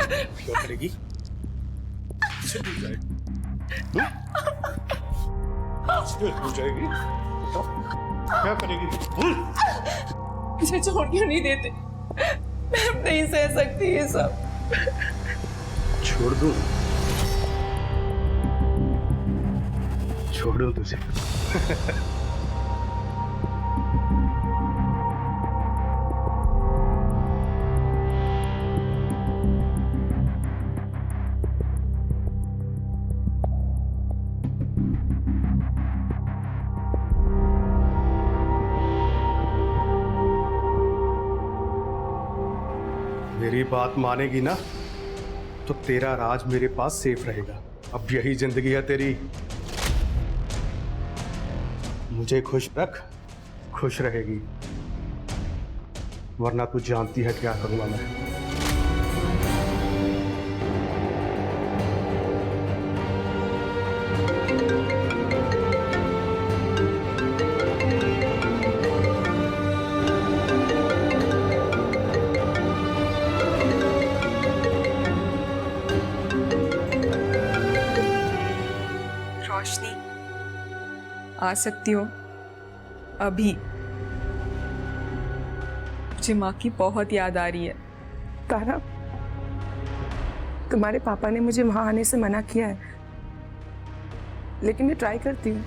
क्या करेगी? किसे भूल जाएगी? किसे भूल जाएगी? बताओ, क्या करेगी? मुझे छोड़ क्यों नहीं देते? मैं अब नहीं सह सकती ये सब। छोड़ दूं? छोड़ दूं तुझे? मेरी बात मानेगी ना तो तेरा राज मेरे पास सेफ रहेगा। अब यही जिंदगी है तेरी। मुझे खुश रख, खुश रहेगी, वरना तू जानती है क्या करूंगा मैं। रोशनी, आ सकती हो अभी? मुझे माँ की बहुत याद आ रही है। तारा, तुम्हारे पापा ने मुझे वहां आने से मना किया है, लेकिन मैं ट्राई करती हूँ।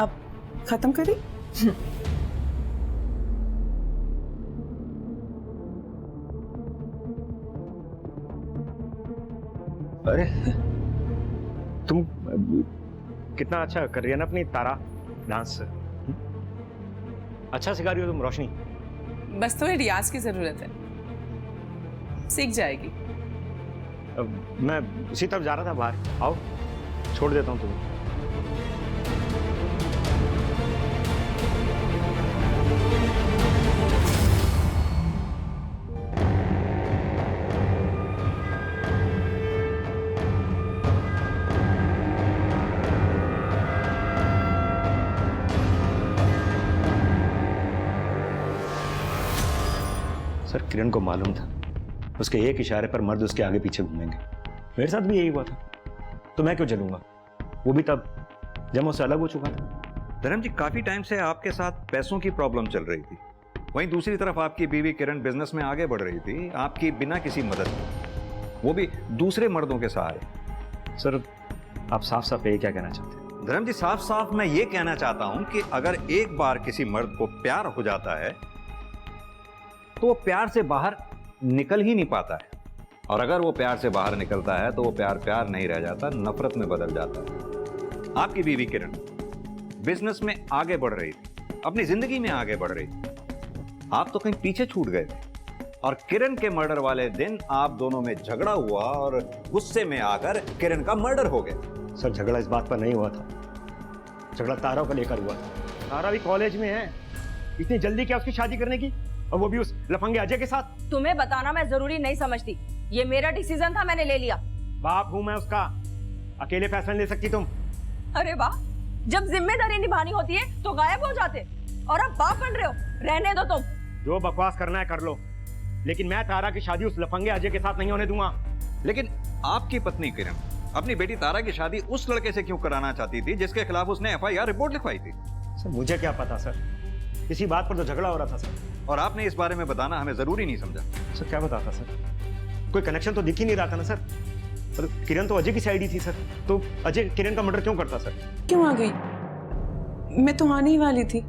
अब खत्म करें? अरे तुम कितना अच्छा कर रही है ना अपनी तारा डांस। अच्छा सिखा रही हो तुम रोशनी। बस थोड़े रियाज की जरूरत है, सीख जाएगी। मैं उसी तरफ जा रहा था बाहर। आओ छोड़ देता हूँ तुम्हें। सर किरण को मालूम था उसके एक इशारे पर मर्द उसके आगे पीछे घूमेंगे। मेरे साथ भी यही हुआ था, तो मैं क्यों चलूंगा? वो भी तब जब मैं उससे अलग हो चुका था। धर्म जी, काफी टाइम से आपके साथ पैसों की प्रॉब्लम चल रही थी, वहीं दूसरी तरफ आपकी बीवी किरण बिजनेस में आगे बढ़ रही थी, आपकी बिना किसी मदद के, वो भी दूसरे मर्दों के सहारे। सर आप साफ साफ ये क्या कहना चाहते हैं? धर्म जी, साफ साफ मैं ये कहना चाहता हूं कि अगर एक बार किसी मर्द को प्यार हो जाता है तो वो प्यार से बाहर निकल ही नहीं पाता है, और अगर वो प्यार से बाहर निकलता है तो वो प्यार प्यार नहीं रह जाता, नफरत में बदल जाता है। आपकी बीवी किरण बिजनेस में आगे बढ़ रही थी, अपनी जिंदगी में आगे बढ़ रही थी, आप तो कहीं पीछे छूट गए थे, और किरण के मर्डर वाले दिन आप दोनों में झगड़ा हुआ और गुस्से में आकर किरण का मर्डर हो गया। सर झगड़ा इस बात पर नहीं हुआ था, झगड़ा तारा को लेकर हुआ था। तारा भी कॉलेज में है, इतनी जल्दी क्या उसकी शादी करने की, और वो भी उस लफंगे अजय के साथ? तुम्हें बताना मैं जरूरी नहीं समझती, ये मेरा डिसीजन था, मैंने ले लिया। बाप हूं मैं उसका, अकेले फैसला ले सकती तुम? अरे वाह, जब जिम्मेदारी निभानी होती है तो गायब हो जाते, और अब बाप बन रहे हो। रहने दो तुम, जो बकवास करना है कर लो, लेकिन मैं तारा की शादी उस लफंगे अजय के साथ नहीं होने दूंगा। लेकिन आपकी पत्नी किरण अपनी बेटी तारा की शादी उस लड़के से क्यों कराना चाहती थी जिसके खिलाफ उसने एफआईआर रिपोर्ट लिखवाई थी? सर मुझे क्या पता सर, इसी बात पर तो झगड़ा हो रहा था सर। और आपने इस बारे में बताना हमें जरूरी नहीं समझा। सर क्या बताता सर, कोई कनेक्शन तो दिख ही नहीं रहा था ना सर। सर किरण तो अजय की साइड ही थी सर, तो अजय किरण का मर्डर क्यों करता सर? क्यों आ गई? मैं तो आने ही वाली थी।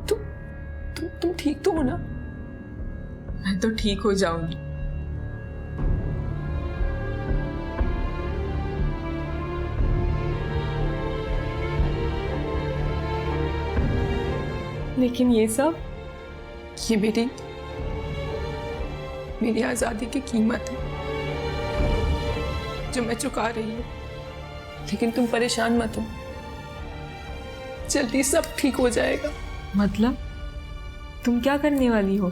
तुम ठीक तो हो ना? मैं तो ठीक हो जाऊंगी। लेकिन ये सब, ये मेरी आजादी की कीमत है। जो मैं चुका रही हूँ, लेकिन तुम परेशान मत हो, जल्दी सब ठीक हो जाएगा। मतलब तुम क्या करने वाली हो?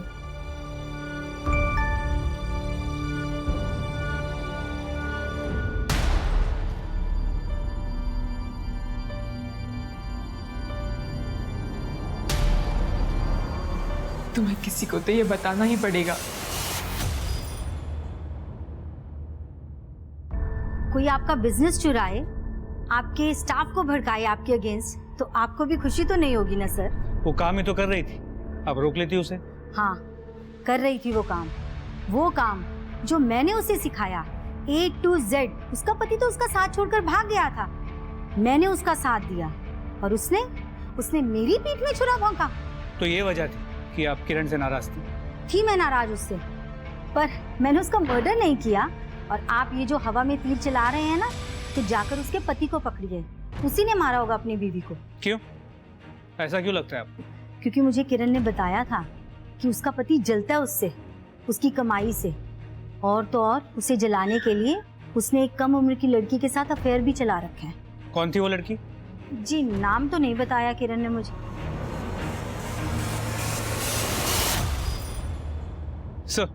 तुम्हें किसी को तो ये बताना ही पड़ेगा। कोई आपका बिजनेस चुराए, आपके स्टाफ को भड़काए आपके अगेंस्ट, तो आपको भी खुशी तो नहीं होगी ना सर? वो काम ही तो कर रही थी, अब रोक लेती उसे। हाँ, कर रही थी वो काम जो मैंने उसे सिखाया A to Z। उसका पति तो उसका साथ छोड़कर भाग गया था, मैंने उसका साथ दिया और उसने मेरी पीठ में छुरा भौंका। तो ये वजह थी कि आप किरण से नाराज थी मैं नाराज उससे, पर मैंने उसका मर्डर नहीं किया। और आप ये जो हवा में तीर चला रहे हैं ना, तो जाकर उसके पति को पकड़िए, उसी ने मारा होगा अपनी बीवी को। क्यों? ऐसा क्यों लगता है आपको? क्योंकि मुझे किरण ने बताया था कि उसका पति जलता है उससे, उसकी कमाई से, और तो और उसे जलाने के लिए उसने एक कम उम्र की लड़की के साथ अफेयर भी चला रखा है। कौन थी वो लड़की? जी, नाम तो नहीं बताया किरण ने मुझे। सर,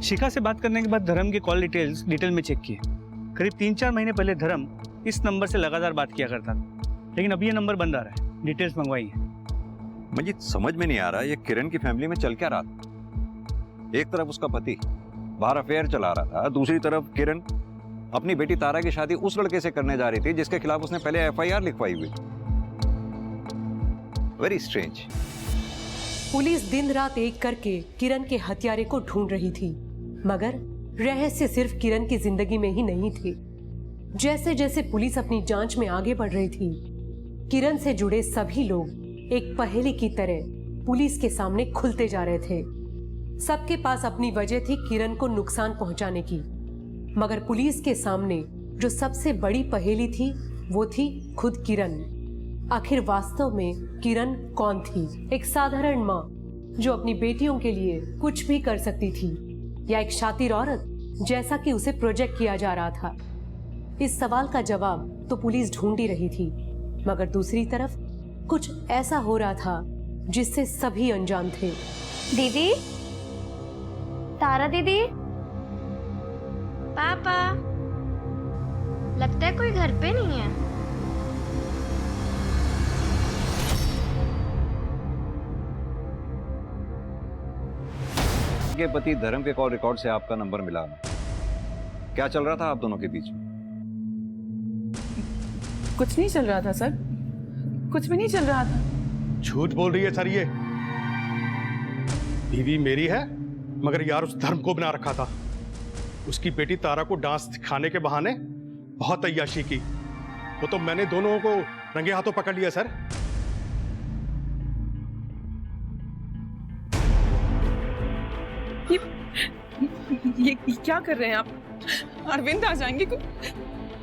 शिखा से बात करने के बाद धर्म की कॉल डिटेल में चेक किए। करीब 3-4 महीने पहले धर्म इस नंबर से लगातार बात किया करता था, लेकिन अभी ये नंबर बंद आ रहा है। डिटेल्स मंगवाई है। मुझे समझ में नहीं आ रहा ये किरण की फैमिली में चल क्या रहा था। एक तरफ उसका पति बाहर अफेयर चला रहा था, दूसरी तरफ किरण अपनी बेटी तारा की शादी उस लड़के से करने जा रही थी जिसके खिलाफ उसने पहले FIR लिखवाई हुई। Very strange. पुलिस दिन रात एक करके किरण के हत्यारे को ढूंढ रही थी, मगर रहस्य सिर्फ किरण की जिंदगी में ही नहीं थी। जैसे जैसे पुलिस अपनी जांच में आगे बढ़ रही थी, किरण से जुड़े सभी लोग एक पहेली की तरह पुलिस के सामने खुलते जा रहे थे। सबके पास अपनी वजह थी किरण को नुकसान पहुंचाने की, मगर पुलिस के सामने जो सबसे बड़ी पहेली थी वो थी खुद किरण। आखिर वास्तव में किरण कौन थी? एक साधारण माँ जो अपनी बेटियों के लिए कुछ भी कर सकती थी, या एक शातिर औरत जैसा कि उसे प्रोजेक्ट किया जा रहा था? इस सवाल का जवाब तो पुलिस ढूंढ ही रही थी, मगर दूसरी तरफ कुछ ऐसा हो रहा था जिससे सभी अनजान थे। दीदी, तारा दीदी, पापा, लगता है कोई घर पे नहीं है। के पति धर्म के कॉल रिकॉर्ड से आपका नंबर मिला। क्या चल रहा था आप दोनों के बीच में? कुछ नहीं चल रहा था सर, कुछ भी नहीं चल रहा था। झूठ बोल रही है सर ये। बीवी मेरी है, मगर यार उस धर्म को बना रखा था। उसकी बेटी तारा को डांस सिखाने के बहाने बहुत अय्याशी की। वो तो मैंने दोनों को रंगे हाथों पकड़ लिया सर। ये क्या कर रहे हैं आप? अरविंद आ जाएंगे,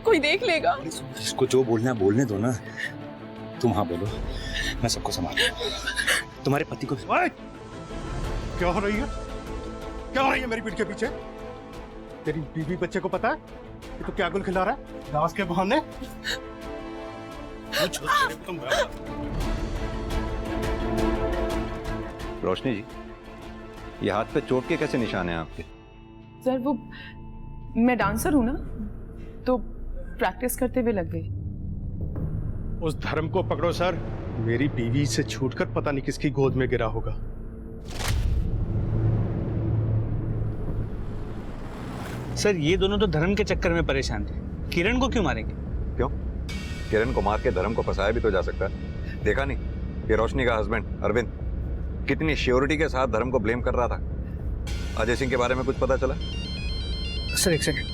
कोई देख लेगा। इसको जो बोलना है बोलने दो ना। तुम हाँ बोलो, मैं सबको संभाल। तुम्हारे पति को क्या हो रही है? क्या हो रही है मेरी पीठ के पीछे? तेरी बीवी बच्चे को पता है कि तू क्या गुल खिला रहा है डांस के बहाने? रोशनी जी, ये हाथ पे चोट के कैसे निशान हैं आपके? सर वो मैं डांसर हूं ना, तो प्रैक्टिस करते हुए लग गई। उस धर्म को पकड़ो सर। मेरी बीवी से छूटकर पता नहीं किसकी गोद में गिरा होगा। सर, ये दोनों तो धर्म के चक्कर में परेशान थे। किरण को क्यों मारेंगे? क्यों? किरण को मार के धर्म को फंसाया भी तो जा सकता है। देखा नहीं ये रोशनी का हस्बैंड अरविंद कितनी श्योरिटी के साथ धर्म को ब्लेम कर रहा था। अजय सिंह के बारे में कुछ पता चला? सर एक सेकंड।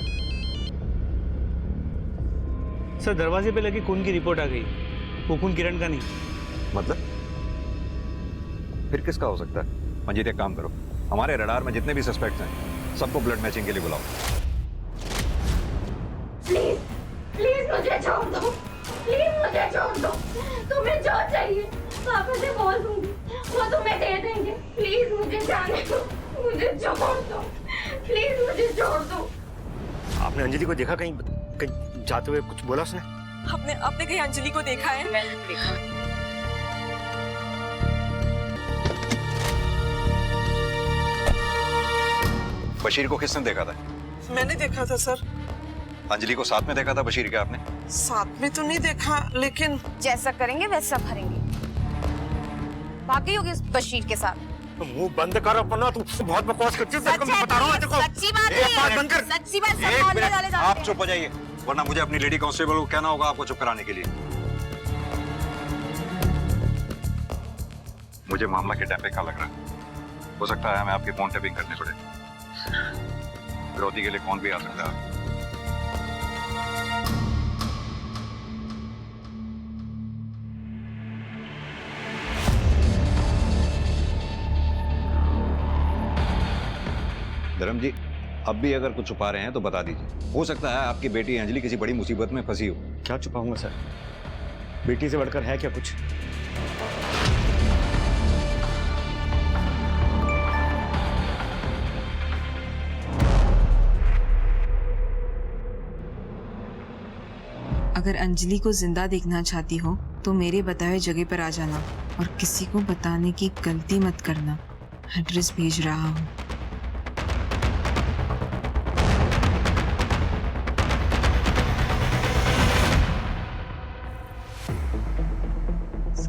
सर, दरवाजे पे लगी खून की रिपोर्ट आ गई। वो खून किरण का नहीं। मतलब फिर किसका हो सकता है? मंजीत, एक काम करो, हमारे रडार में जितने भी सस्पेक्ट्स हैं सबको ब्लड मैचिंग के लिए बुलाओ। प्लीज प्लीज मुझे छोड़ दो, प्लीज मुझे छोड़ दो। तुम्हें जो चाहिए पापा से बोल दूंगी, वो तुम्हें दे देंगे। प्लीज मुझे जाने दो, मुझे छोड़ दो, प्लीज मुझे छोड़ दो। आप आपने अंजलि को देखा कहीं कहीं जाते हुए? कुछ बोला उसने? आपने कहीं अंजलि को देखा है? मैंने देखा। बशीर को किसने देखा था? मैंने देखा था सर। अंजलि को साथ में देखा था बशीर के आपने? साथ में तो नहीं देखा, लेकिन जैसा करेंगे वैसा भरेंगे। भागी होगी उस बशीर के साथ। तो मुंह बंद कर अपना, तू बहुत बकवास करती है। बता रहा हूं देखो। सच्ची बात एक बात बंद कर। सच्ची बात सब एक मानने मिनट, वाले जाते आप हैं। चुप हो जाइए, वरना मुझे अपनी लेडी कांस्टेबल को कहना होगा आपको चुप कराने के लिए। मुझे मामला किडनैपिंग का लग रहा है। हो सकता है हमें आपकी फोन टैपिंग करनी पड़े। फिरौती के लिए कौन भी आ सकता है। धर्म जी, अब भी अगर कुछ छुपा रहे हैं तो बता दीजिए। हो सकता है आपकी बेटी अंजलि किसी बड़ी मुसीबत में फंसी हो। क्या छुपाऊंगा सर? बेटी से बढ़कर है क्या कुछ? अगर अंजलि को जिंदा देखना चाहती हो तो मेरे बताए जगह पर आ जाना और किसी को बताने की गलती मत करना। एड्रेस भेज रहा हूँ।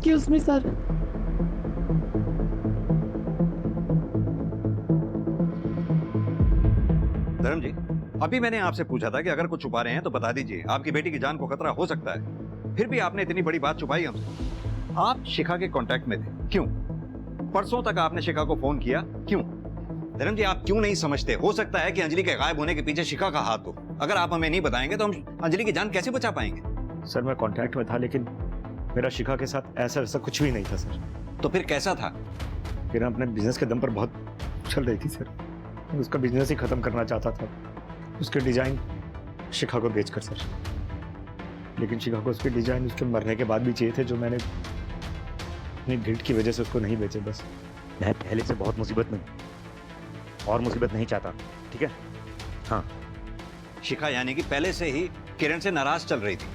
Excuse me sir. धर्म जी, अभी मैंने आपसे पूछा था कि अगर कुछ छुपा रहे हैं तो बता दीजिए, आपकी बेटी की जान को खतरा हो सकता है। फिर भी आपने इतनी बड़ी बात छुपाई हमसे। आप शिखा के कांटेक्ट में थे, क्यों? परसों तक आपने शिखा को फोन किया, क्यों? धर्म जी, आप क्यों नहीं समझते, हो सकता है कि अंजलि के गायब होने के पीछे शिखा का हाथ हो। अगर आप हमें नहीं बताएंगे तो हम अंजलि की जान कैसे बचा पाएंगे? सर मैं कांटेक्ट में था, लेकिन मेरा शिखा के साथ ऐसा कुछ भी नहीं था सर। तो फिर कैसा था? किरण अपने बिजनेस के दम पर बहुत चल रही थी सर। मैं उसका बिजनेस ही खत्म करना चाहता था, उसके डिजाइन शिखा को बेचकर सर। लेकिन शिखा को उसके डिजाइन उसके मरने के बाद भी चाहिए थे, जो मैंने अपनी गिल्ट की वजह से उसको नहीं बेचे। बस मैं पहले से बहुत मुसीबत में और मुसीबत नहीं चाहता, ठीक है? हाँ। शिखा यानी कि पहले से ही किरण से नाराज चल रही थी।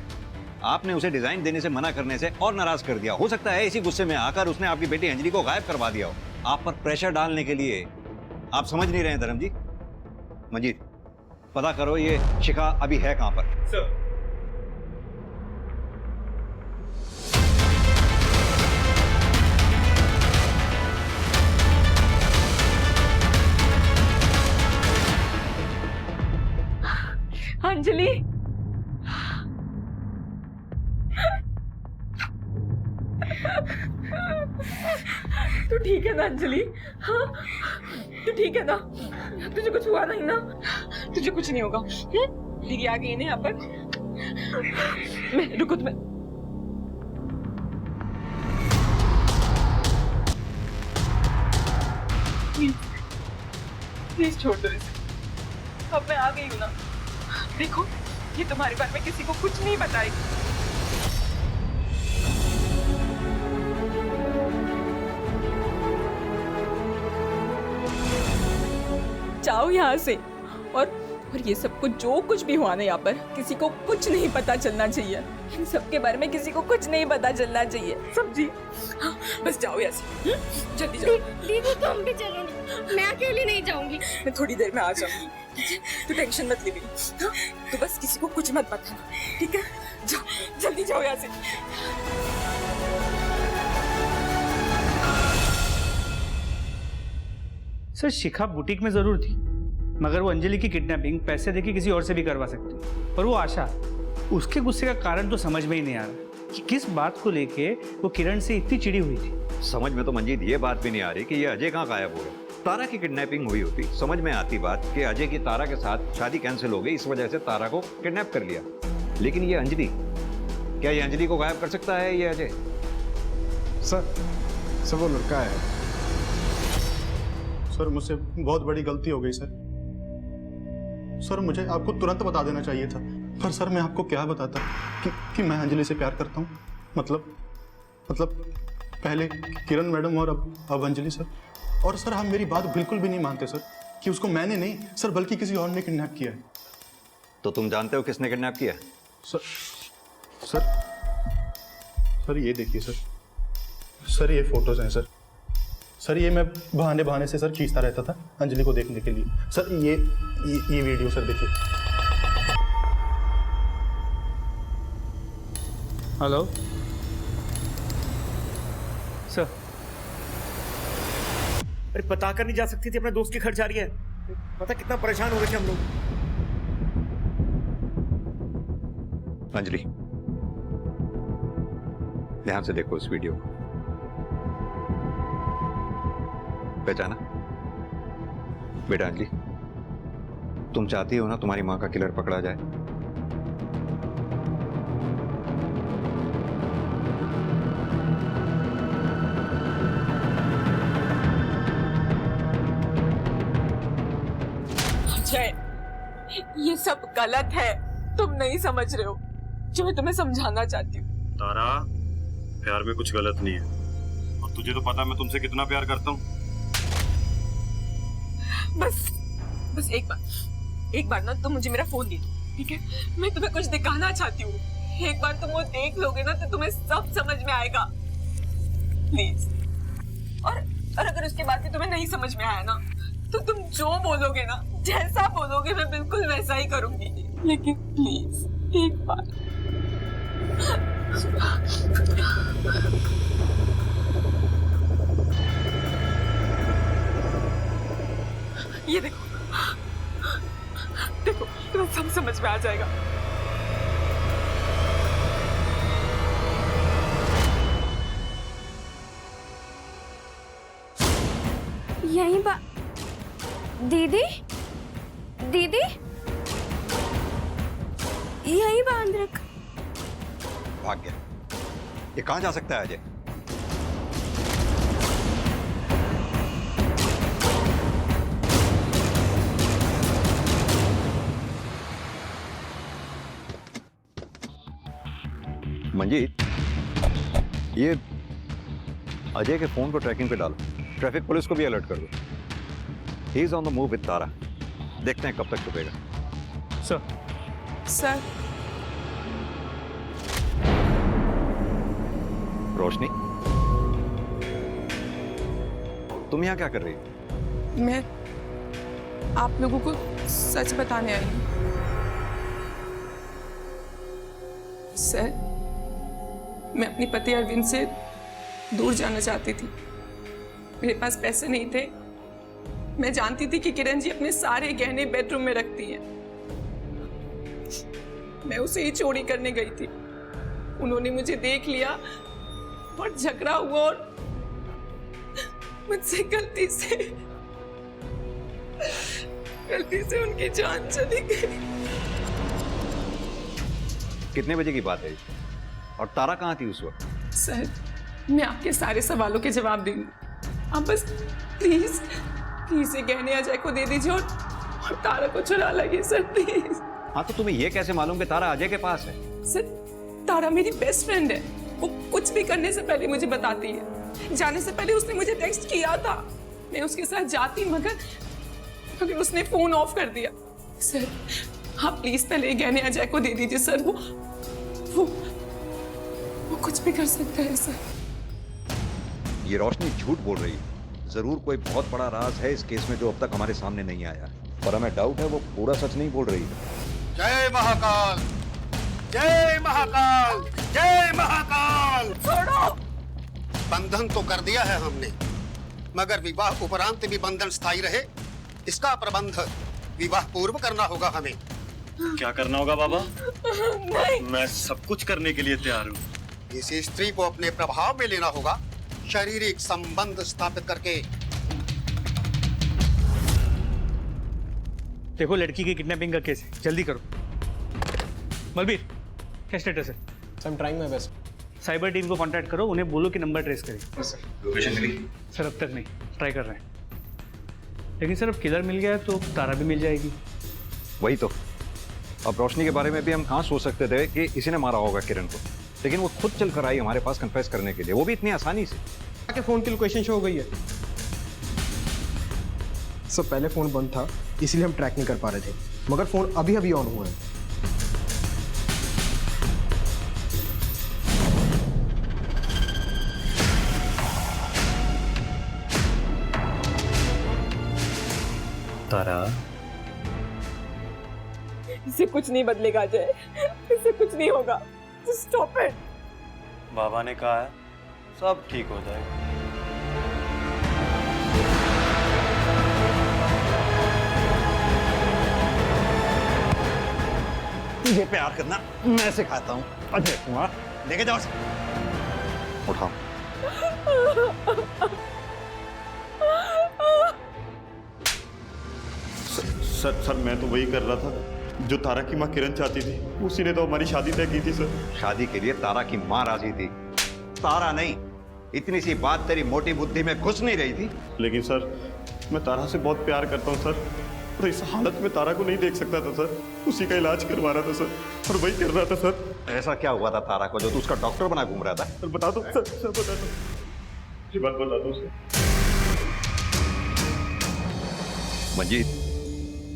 आपने उसे डिजाइन देने से मना करने से और नाराज कर दिया। हो सकता है इसी गुस्से में आकर उसने आपकी बेटी अंजलि को गायब करवा दिया हो, आप पर प्रेशर डालने के लिए। आप समझ नहीं रहे हैं धर्म जी। मंजीत, पता करो ये शिखा अभी है कहां पर। सर अंजलि, तू ठीक है ना अंजलि? हाँ, तू ठीक है ना? तुझे कुछ हुआ नहीं ना? तुझे कुछ नहीं होगा। दीदी आ गई ना यहाँ पर। मैं रुको, तुम्हें प्लीज छोड़ दो इसे। अब मैं आ गई हूँ ना। देखो, ये तुम्हारे बारे में किसी को कुछ नहीं बताएगी। जाओ यहाँ से। और ये सब कुछ जो कुछ भी हुआ ना यहाँ पर, किसी को कुछ नहीं पता चलना चाहिए। इन सब के बारे में किसी को कुछ नहीं पता चलना चाहिए। समझी? हाँ, बस जाओ यहाँ से। जल्दी जाओ। दीदी तुम भी चलो ना, मैं अकेली नहीं जाऊंगी। मैं थोड़ी देर में आ जाऊंगी, ठीक है? तू टेंशन मत ले। हाँ? तू बस किसी को कुछ मत बताना, ठीक है? जाओ, जल्दी जाओ यहाँ से। सर शिखा बुटीक में जरूर थी, मगर वो अंजलि की किडनैपिंग पैसे देके किसी और से भी करवा सकती। पर वो आशा, उसके गुस्से का कारण तो समझ में ही नहीं आ रहा कि किस बात को लेके वो किरण से इतनी चिड़ी हुई थी। समझ में तो मंजीत ये बात भी नहीं आ रही कि ये अजय कहाँ गायब हो गया। तारा की किडनैपिंग हुई होती, समझ में आती बात कि अजय की तारा के साथ शादी कैंसिल हो गई, इस वजह से तारा को किडनैप कर लिया। लेकिन ये अंजलि, क्या ये अंजलि को गायब कर सकता है ये अजय? सर वो लड़का है। सर मुझसे बहुत बड़ी गलती हो गई सर, मुझे आपको तुरंत बता देना चाहिए था। पर सर मैं आपको क्या बताता कि मैं अंजलि से प्यार करता हूँ। मतलब पहले किरण मैडम और अब अंजलि सर। और सर आप मेरी बात बिल्कुल भी नहीं मानते सर कि उसको मैंने नहीं सर बल्कि किसी और ने किडनैप किया है। तो तुम जानते हो किसने किडनैप किया? सर ये देखिए सर ये फोटोज हैं सर ये मैं बहाने से सर खींचता रहता था अंजलि को देखने के लिए। सर ये वीडियो सर देखिए। Hello sir. अरे बता कर नहीं जा सकती थी, अपने दोस्त के घर जा रही है। पता कितना परेशान हो गए थे हम लोग। अंजलि, ध्यान से देखो इस वीडियो को। पहचाना? बेटा अंजलि, तुम चाहती हो ना तुम्हारी मां का किलर पकड़ा जाए? अजय, ये सब गलत है, तुम नहीं समझ रहे हो जो मैं तुम्हें समझाना चाहती हूँ। तारा, प्यार में कुछ गलत नहीं है और तुझे तो पता है मैं तुमसे कितना प्यार करता हूँ। बस एक बार ना तुम मुझे मेरा फोन दे दो, ठीक है? मैं तुम्हें कुछ दिखाना चाहती हूँ। एक बार तुम वो देख लोगे ना तो तुम्हें सब समझ में आएगा, प्लीज। और अगर उसके बाद भी तुम्हें नहीं समझ में आया ना तो तुम जो बोलोगे ना, जैसा बोलोगे मैं बिल्कुल वैसा ही करूंगी। लेकिन प्लीज एक बार। ये देखो तुम्हें सब समझ में आ जाएगा। यहीं दीदी यही बांध रख। भाग गया। ये कहां जा सकता है अजय? मंजीत, ये अजय के फोन को ट्रैकिंग पे डालो, ट्रैफिक पुलिस को भी अलर्ट कर दो। He is on the move with Tara. देखते हैं कब तक छुपेगा। सर रोशनी, तुम यहाँ क्या कर रही हो? मैं आप लोगों को सच बताने आई हूँ। सर, मैं अपने पति अरविंद से दूर जाना चाहती थी। मेरे पास पैसे नहीं थे। मैं जानती थी कि किरण जी अपने सारे गहने बेडरूम में रखती हैं। मैं उसे ही चोरी करने गई थी। उन्होंने मुझे देख लिया और झगड़ा हुआ और मुझसे गलती से उनकी जान चली गई। कितने बजे की बात है? और तारा कहाँ थी उस वक्त? सर, मैं आपके सारे सवालों के जवाब दूंगी। आप बस प्लीज ये गहने अजय को दे दीजिए और तारा को चुरा लगे सर, प्लीज। हाँ, तो तुम्हें ये कैसे मालूम कि तारा अजय के पास है? सर, तारा मेरी बेस्ट फ्रेंड है। वो कुछ भी करने से पहले मुझे बताती है। जाने से पहले उसने मुझे टेक्स्ट किया था। मैं उसके साथ जाती मगर उसने फोन ऑफ कर दिया। सर, आप प्लीज पहले ये गहने अजय को दे दीजिए सर। वो कुछ भी कर सकता है सर। ये रोशनी झूठ बोल रही है। जरूर कोई बहुत बड़ा राज है इस केस में जो अब तक हमारे सामने नहीं आया, पर हमें डाउट है वो पूरा सच नहीं बोल रही है। जय महाकाल, जय महाकाल, जय महाकाल। छोड़ो। बंधन तो कर दिया है हमने, मगर विवाह उपरांत भी बंधन स्थायी रहे इसका प्रबंध विवाह पूर्व करना होगा हमें। क्या करना होगा बाबा? नहीं। मैं सब कुछ करने के लिए तैयार हूँ। इस स्त्री को अपने प्रभाव में लेना होगा, शारीरिक संबंध स्थापित करके। देखो, लड़की की किडनैपिंग का केस है, जल्दी करो। बलबीर, क्या स्टेटस है? I'm trying my best. Cyber team को कांटेक्ट करो, उन्हें बोलो कि नंबर ट्रेस करें। लोकेशन मिली? सर, अब तक नहीं, ट्राई कर रहे हैं। लेकिन सर, अब किलर मिल गया है तो तारा भी मिल जाएगी। वही तो। अब रोशनी के बारे में भी हम कहाँ सोच सकते थे कि इसी ने मारा होगा किरण को, लेकिन वो खुद चल कर आई हमारे पास कन्फेस करने के लिए, वो भी इतनी आसानी से। के फोन की लोकेशन शो हो गई है। सर, पहले फोन बंद था इसलिए हम ट्रैक नहीं कर पा रहे थे, मगर फोन अभी ऑन हुआ है। तारा, इससे कुछ नहीं बदलेगा अजय, इससे कुछ नहीं होगा। Stop it. बाबा ने कहा है सब ठीक हो जाएगा। तुझे प्यार करना मैं सिखाता हूँ। अजय कुमार, लेके जाओ। उठाओ। सर मैं तो वही कर रहा था जो तारा की माँ किरण चाहती थी। उसी ने तो हमारी शादी तय की थी सर। शादी के लिए तारा की माँ राजी थी, तारा नहीं। इतनी सी बात तेरी मोटी बुद्धि में घुस नहीं रही थी। लेकिन सर मैं तारा से बहुत प्यार करता हूँ सर, और इस हालत में तारा को नहीं देख सकता था सर। उसी का इलाज करवा रहा था सर, और वही कर रहा था सर। ऐसा क्या हुआ था तारा को जो तू उसका डॉक्टर बना घूम रहा था? सर बता दो सर, बता दो, ये बात बता दो सर। मंजीत,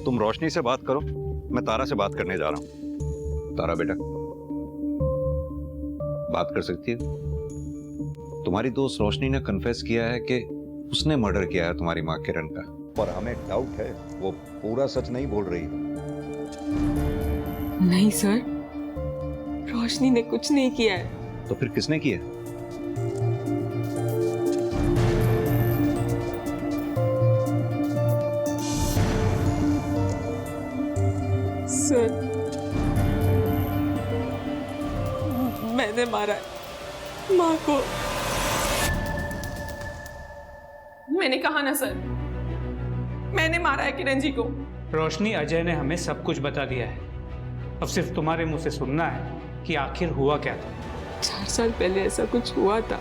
तुम रोशनी से बात करो, मैं तारा से बात करने जा रहा हूं। तारा बेटा, बात कर सकती है? तुम्हारी दोस्त रोशनी ने कन्फेस किया है कि उसने मर्डर किया है तुम्हारी मां किरण का, पर हमें डाउट है वो पूरा सच नहीं बोल रही। नहीं सर, रोशनी ने कुछ नहीं किया है। तो फिर किसने किया? सर, मैंने मारा है माँ को। मैंने कहा ना सर, मैंने मारा है किरण जी को। रोशनी, अजय ने हमें सब कुछ बता दिया है। अब सिर्फ तुम्हारे मुंह से सुनना है कि आखिर हुआ क्या था। 4 साल पहले ऐसा कुछ हुआ था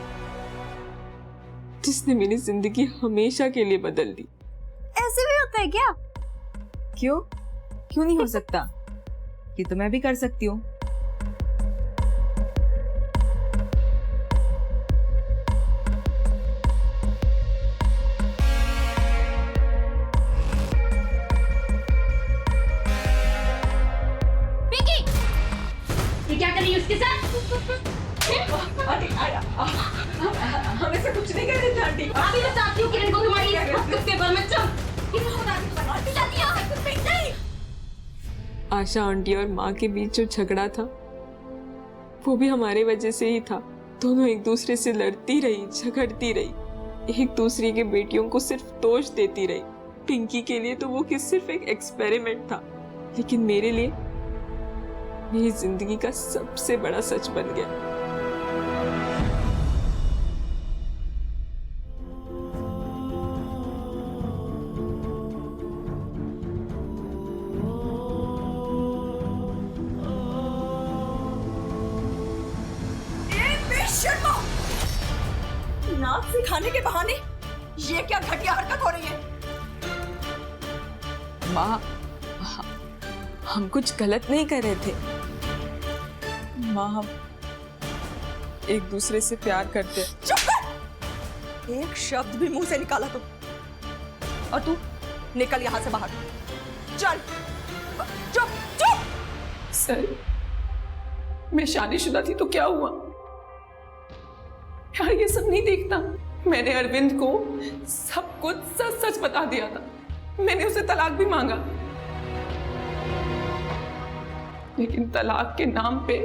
जिसने मेरी जिंदगी हमेशा के लिए बदल दी। ऐसे भी होता है क्या? क्यों क्यों नहीं हो सकता? ये तो मैं भी कर सकती हूँ। ये क्या कर रही है उसके साथ? हम ऐसा कुछ नहीं कर रहे थे आंटी। अभी बताती हूँ किरण को तुम्हारी कुत्ते पर मत चल। आशा आंटी और माँ के बीच जो झगड़ा था वो भी हमारे वजह से ही था। दोनों एक दूसरे से लड़ती रही, झगड़ती रही, एक दूसरे के बेटियों को सिर्फ दोष देती रही। पिंकी के लिए तो वो सिर्फ एक एक्सपेरिमेंट था, लेकिन मेरे लिए मेरी जिंदगी का सबसे बड़ा सच बन गया। नाच सिखाने के बहाने ये क्या घटिया हरकत हो रही है? माँ, हम कुछ गलत नहीं कर रहे थे माँ, हम एक दूसरे से प्यार करते। चुप कर! एक शब्द भी मुंह से निकाला तो, और तू निकल यहां से बाहर। चल, चुप चुप। सर, मैं शादीशुदा थी तो क्या हुआ? यार ये सब नहीं देखता। मैंने अरविंद को सब कुछ सच सच बता दिया था। मैंने उसे तलाक भी मांगा, लेकिन तलाक के नाम पे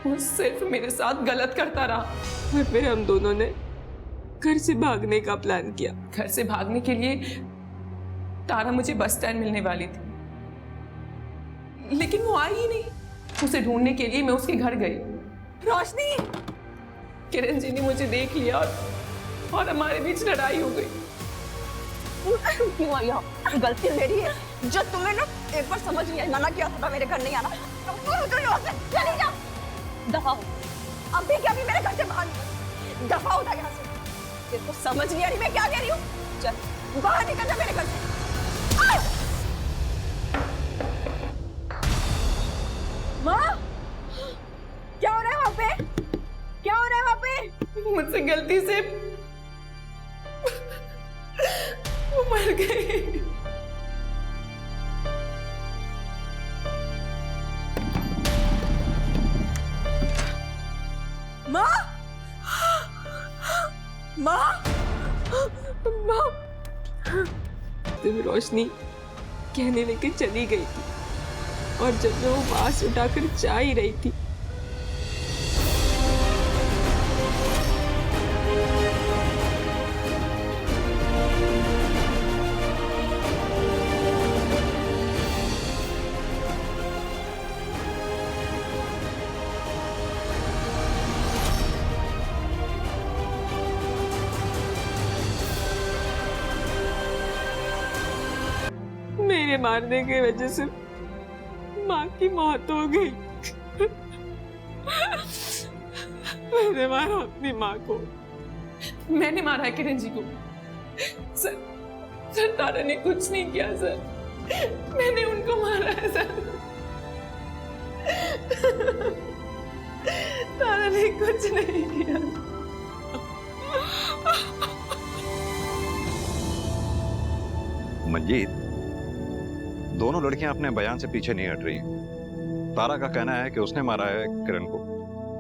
वो सिर्फ मेरे साथ गलत करता रहा। और फिर हम दोनों ने घर से भागने का प्लान किया। घर से भागने के लिए तारा मुझे बस स्टैंड मिलने वाली थी, लेकिन वो आई ही नहीं। उसे ढूंढने के लिए मैं उसके घर गई। रोशनी! किरण जी ने मुझे देख लिया और हमारे बीच लड़ाई हो गई। क्यों आई यहाँ? गलती मेरी है। जो तुम्हें ना एक बार समझ नहीं आई, मना किया था मेरे घर नहीं आना। चली जा, दफा हो। अभी क्या भी मेरे घर से बाहर दफा होता यहाँ से। तेरे को समझ नहीं आ रही मैं क्या कह रही हूँ? चल बाहर निकल जा मेरे घर से। माँ, क्या हो रहा है वहाँ पे? क्या हो रहा है वहाँ पे? मुझसे गलती से वो मर गई। माँ, माँ, माँ, तब रोशनी कहने लेके चली गई थी और जब मैं वो बांस उठाकर जा ही रही थी मेरे मारने की वजह से माँ की मौत हो गई। मैंने मारा अपनी माँ को। मैंने मारा है किरण जी को। सर तारा ने कुछ नहीं किया सर, मैंने उनको मारा है सर। तारा ने कुछ नहीं किया। मंजीत, दोनों लड़कियां अपने बयान से पीछे नहीं हट रही। तारा का कहना है कि उसने मारा है किरण को,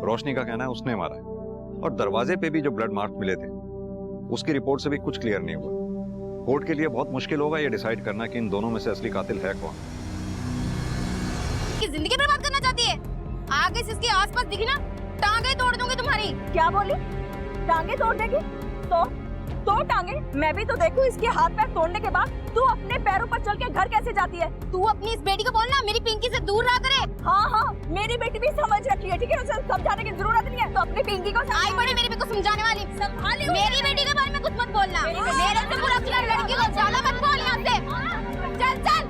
रोशनी का कहना है उसने मारा है, और दरवाजे पे भी जो ब्लड मार्क मिले थे उसकी रिपोर्ट से भी कुछ क्लियर नहीं हुआ। कोर्ट के लिए बहुत मुश्किल होगा ये डिसाइड करना कि इन दोनों में से असली कातिल है कौन। कि जिंदगी बर्बाद करना चाहती है? आगे से इसके आसपास दिखी ना, टांगे तोड़ दूंगी तुम्हारी। क्या बोली? टांगे तोड़ देगी? तो टांगे मैं भी तो देखूं। इसके हाथ पैर तोड़ने के बाद तू अपने पैरों पर चल के घर कैसे जाती है? तू अपनी इस बेटी को बोलना मेरी पिंकी से दूर रहा करे। हाँ, मेरी बेटी भी समझ रखी है, ठीक है? उसे समझाने की जरूरत नहीं है। तो अपनी पिंकी को आई बड़ी मेरी बेटी को समझाने वाली। मेरी बेटी के बारे में कुछ मत बोलना। मेरे से बुरा लड़की को ज्यादा मत बोल यहाँ से। चल।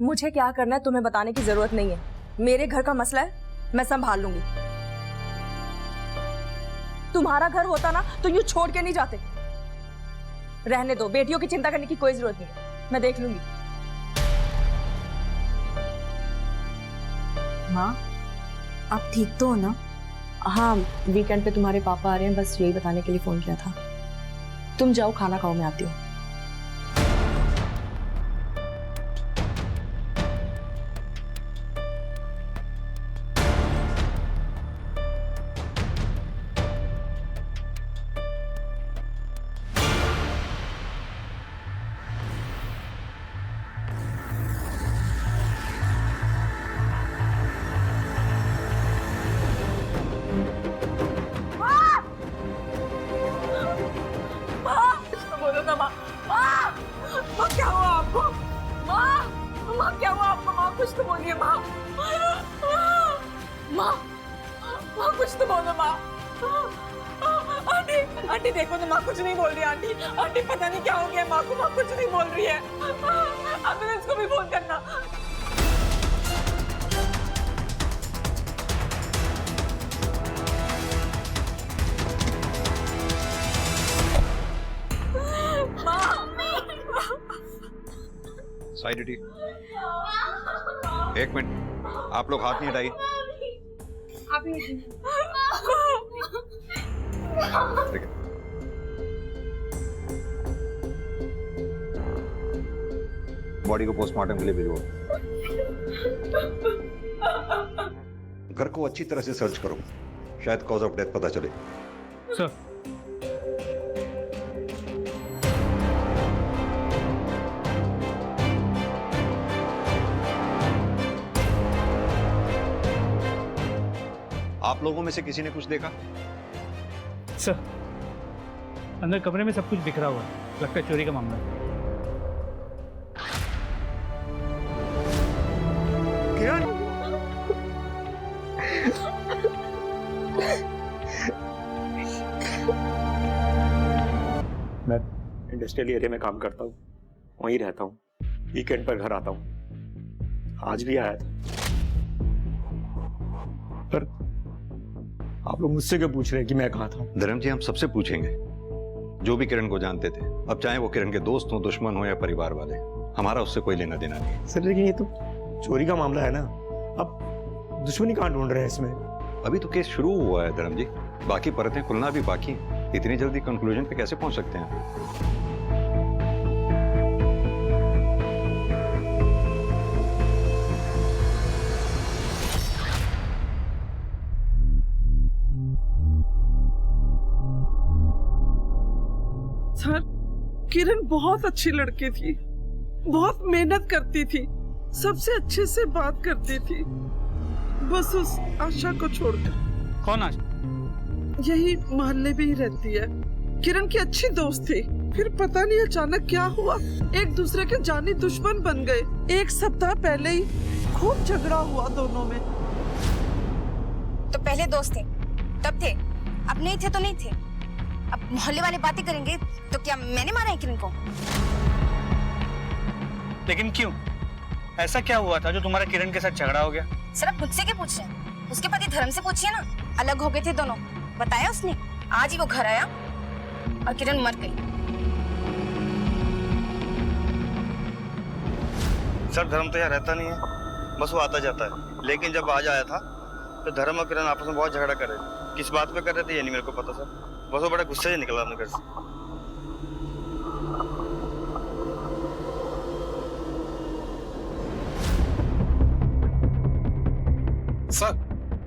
मुझे क्या करना है तुम्हें बताने की जरूरत नहीं है। मेरे घर का मसला है, मैं संभाल लूंगी। तुम्हारा घर होता ना तो यूं छोड़ के नहीं जाते। रहने दो, बेटियों की चिंता करने की कोई जरूरत नहीं है, मैं देख लूंगी। माँ, आप ठीक तो हो ना? हाँ, वीकेंड पे तुम्हारे पापा आ रहे हैं, बस यही बताने के लिए फोन किया था। तुम जाओ, खाना खाओ, मैं आती हूँ। आंटी देखो तो माँ कुछ नहीं बोल रही। आंटी पता नहीं क्या हो गया माँ को, माँ कुछ नहीं बोल रही है। एम्बुलेंस को भी फोन करना। साइड, एक मिनट, आप लोग हाथ नहीं हटाइए। बॉडी को पोस्टमार्टम के लिए भिजवाओ। घर को अच्छी तरह से सर्च करो, शायद कॉज ऑफ डेथ पता चले। सर, आप लोगों में से किसी ने कुछ देखा? सर, अंदर कमरे में सब कुछ बिखरा हुआ है, लगता है चोरी का मामला है। मैं इंडस्ट्रियल एरिया में काम करता हूँ, वहीं रहता हूँ, वीकेंड पर घर आता हूँ। आज भी आया था, पर आप लोग मुझसे क्यों पूछ रहे हैं कि मैं कहाँ था? धर्म जी, हम सबसे पूछेंगे जो भी किरण को जानते थे, अब चाहे वो किरण के दोस्त हो, दुश्मन हो या परिवार वाले, हमारा उससे कोई लेना देना नहीं। सर लेकिन ये तो चोरी का मामला है ना, अब दुश्मनी कहाँ ढूंढ रहे हैं इसमें? अभी तो केस शुरू हुआ है धर्म जी, बाकी परतें खुलना भी बाकी। इतनी जल्दी कंक्लूजन पे कैसे पहुंच सकते हैं? किरण बहुत अच्छी लड़की थी, बहुत मेहनत करती थी, सबसे अच्छे से बात करती थी, बस उस आशा को छोड़कर। कौन आशा? यही मोहल्ले में ही रहती है, किरण की अच्छी दोस्त थी। फिर पता नहीं अचानक क्या हुआ, एक दूसरे के जानी दुश्मन बन गए। 1 सप्ताह पहले ही खूब झगड़ा हुआ दोनों में। तो पहले दोस्त थे तब थे, अब नहीं थे तो नहीं थे। अब मोहल्ले वाले बातें करेंगे तो क्या मैंने मारा है किरण को? लेकिन क्यों? ऐसा क्या हुआ था जो तुम्हारा किरण के साथ झगड़ा हो गया? सर आप मुझसे क्या पूछ रहे हैं? उसके पति धर्म से पूछिए ना। अलग हो गए थे दोनों, बताया उसने। आज ही वो घर आया और किरण मर गई। सर धर्म तो यहाँ रहता नहीं है, बस वो आता जाता है। लेकिन जब आज आया था तो धर्म और किरण आपस में बहुत झगड़ा कर रहे थे। किस बात पे कर रहे थे ये नहीं मेरे को पता सर, बस वो बड़ा गुस्से से निकला अपने घर से।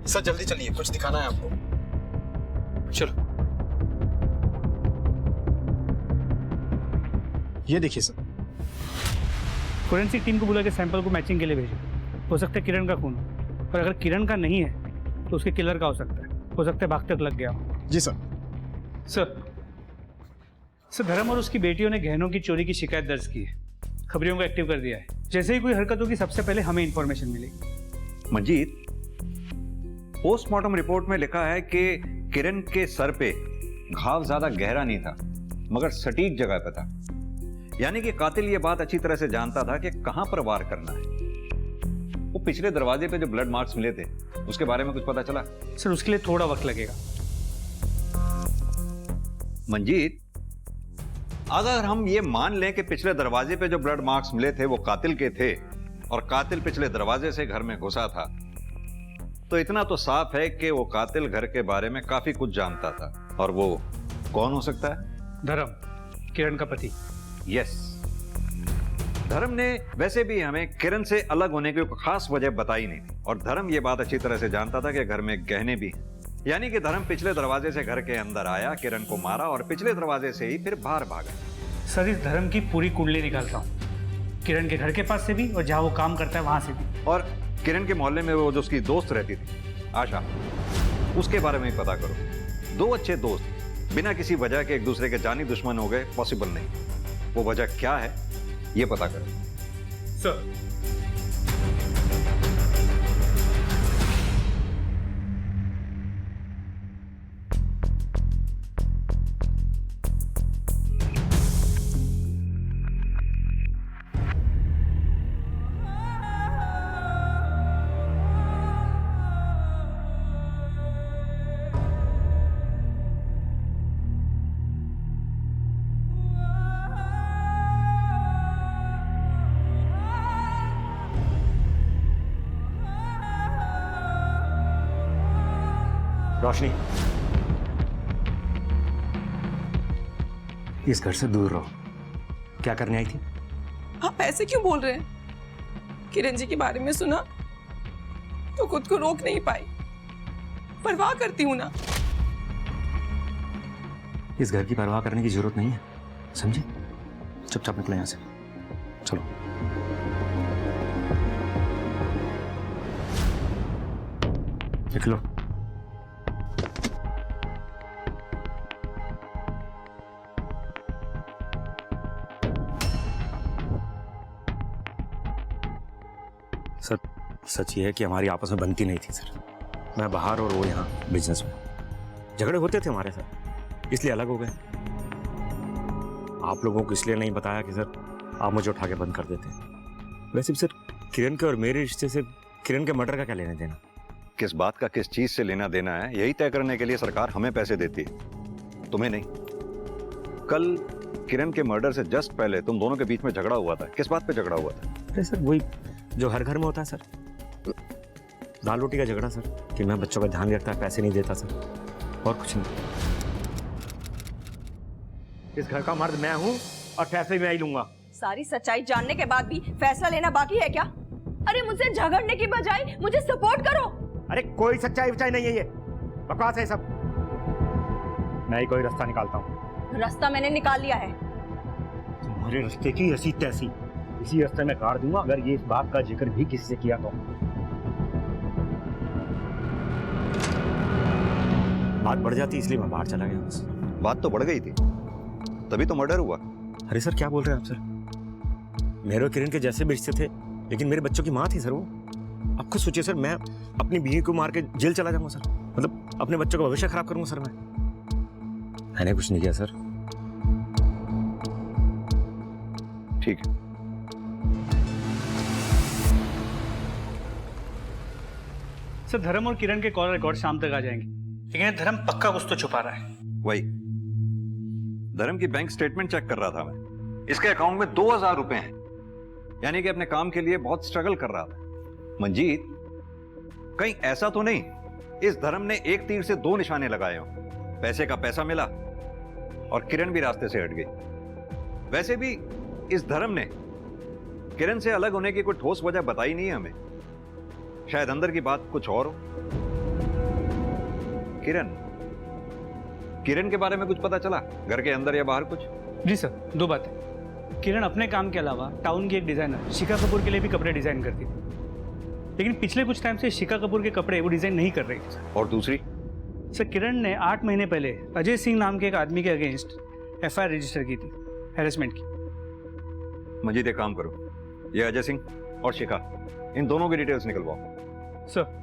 सर जल्दी चलिए, कुछ दिखाना है आपको। चलो। ये देखिए सर, फोरेंसिक टीम को बुला के सैंपल को मैचिंग के लिए भेजो। हो सकता है किरण का खून हो, और अगर किरण का नहीं है तो उसके किलर का हो सकता है भागते तक लग गया हो। जी सर। सर धर्म और उसकी बेटियों ने गहनों की चोरी की शिकायत दर्ज की है, खबरियों को एक्टिव कर दिया है। जैसे ही कोई हरकत होगी सबसे पहले हमें इंफॉर्मेशन मिलेगी। मंजीत, पोस्टमार्टम रिपोर्ट में लिखा है कि किरण के सर पे घाव ज्यादा गहरा नहीं था, मगर सटीक जगह पे था। यानी कि कातिल ये बात अच्छी तरह से जानता था कि कहां पर वार करना है। वो पिछले दरवाजे पे जो ब्लड मार्क्स मिले थे उसके बारे में कुछ पता चला? सर उसके लिए थोड़ा वक्त लगेगा। मंजीत, अगर हम ये मान लें कि पिछले दरवाजे पे जो ब्लड मार्क्स मिले थे वो कातिल के थे और कातिल पिछले दरवाजे से घर में घुसा था, तो इतना तो साफ है कि वो कातिल घर के बारे में काफी कुछ जानता था। और वो कौन हो सकता है? धर्म, किरण का पति। यस, धर्म ने वैसे भी हमें किरण से अलग होने की कोई खास वजह बताई नहीं थी, और धर्म ये बात अच्छी तरह से जानता था कि घर में गहने भी हैं। यानी कि धर्म पिछले दरवाजे से घर के अंदर आया, किरण को मारा और पिछले दरवाजे से ही फिर बाहर भागा। सर इस धर्म की पूरी कुंडली निकालता हूँ, किरण के घर के पास से भी और जहाँ वो काम करता है वहां से भी। और किरण के मोहल्ले में वो जो उसकी दोस्त रहती थी आशा, उसके बारे में भी पता करो। 2 अच्छे दोस्त बिना किसी वजह के एक दूसरे के जानी दुश्मन हो गए, पॉसिबल नहीं। वो वजह क्या है ये पता करो। सर रोशनी, इस घर से दूर रहो। क्या करने आई थी? आप ऐसे क्यों बोल रहे हैं? किरण जी के बारे में सुना तो खुद को रोक नहीं पाई। परवाह करती हूं ना। इस घर की परवाह करने की जरूरत नहीं है, समझे? चुपचाप निकले यहां से। चलो। निकलो। सर सच ये है कि हमारी आपस में बनती नहीं थी सर। मैं बाहर और वो यहाँ बिजनेस में। झगड़े होते थे हमारे साथ, इसलिए अलग हो गए। आप लोगों को इसलिए नहीं बताया कि सर आप मुझे उठा के बंद कर देते। वैसे भी सर किरण के और मेरे रिश्ते से किरण के मर्डर का क्या लेना देना? किस बात का किस चीज से लेना देना है यही तय करने के लिए सरकार हमें पैसे देती है, तुम्हें नहीं। कल किरण के मर्डर से जस्ट पहले तुम दोनों के बीच में झगड़ा हुआ था। किस बात पे झगड़ा हुआ था? अरे सर वही जो हर घर में होता है सर, दाल रोटी का झगड़ा सर, कि मैं बच्चों का ध्यान नहीं रखता, पैसे नहीं देता सर, और कुछ नहीं। इस घर का मर्द मैं हूँ और फैसले मैं ही लूंगा। सारी सच्चाई जानने के बाद भी फैसला लेना बाकी है क्या? अरे मुझसे झगड़ने की बजाय मुझे सपोर्ट करो। अरे कोई सच्चाई विचाई नहीं है, ये बकवास है सब। मैं ही कोई रास्ता निकालता हूँ। रास्ता मैंने निकाल लिया है। तुम्हारे रिश्ते की ऐसी तैसी इसी रास्ते में काट दूंगा अगर ये इस बात का जिक्र भी किसी से किया तो। बात बढ़ जाती इसलिए मैं बाहर चला गया बस। बात तो बढ़ गई थी, तभी तो मर्डर हुआ। अरे सर क्या बोल रहे हैं आप सर? मेरे और किरण के जैसे भी रिश्ते थे, लेकिन मेरे बच्चों की माँ थी सर वो। आप खुद सोचिए सर, मैं अपनी बीवी को मार के जेल चला जाऊंगा सर? मतलब अपने बच्चों का भविष्य खराब करूंगा सर मैंने कुछ नहीं किया सर। ठीक है। सर धर्म और किरण के कॉल रिकॉर्ड शाम तक आ जाएंगे, लेकिन ये धर्म पक्का कुछ तो छुपा रहा है। वही धर्म की बैंक स्टेटमेंट चेक कर रहा था मैं। इसके अकाउंट में 2000 रुपए हैं, यानी कि अपने काम के लिए बहुत स्ट्रगल कर रहा था। मंजीत, कहीं ऐसा तो नहीं इस धर्म ने एक तीर से 2 निशाने लगाए हो? पैसे का पैसा मिला और किरण भी रास्ते से हट गई। वैसे भी इस धर्म ने किरण से अलग होने की कोई ठोस वजह बताई नहीं है हमें। शायद अंदर की बात कुछ और हो। किरण के बारे में कुछ पता चला, घर के अंदर या बाहर कुछ? जी सर, 2 बातें। किरण अपने काम के अलावा टाउन की एक डिजाइनर शिखा कपूर के लिए भी कपड़े डिजाइन करती थी, लेकिन पिछले कुछ टाइम से शिखा कपूर के कपड़े वो डिजाइन नहीं कर रही थी सर। और दूसरी? सर किरण ने 8 महीने पहले अजय सिंह नाम के एक आदमी के अगेंस्ट FIR रजिस्टर की थी, हैरेसमेंट की। मंजीत एक काम करो, ये अजय सिंह और शिखा इन दोनों की डिटेल्स निकलवाओ। सर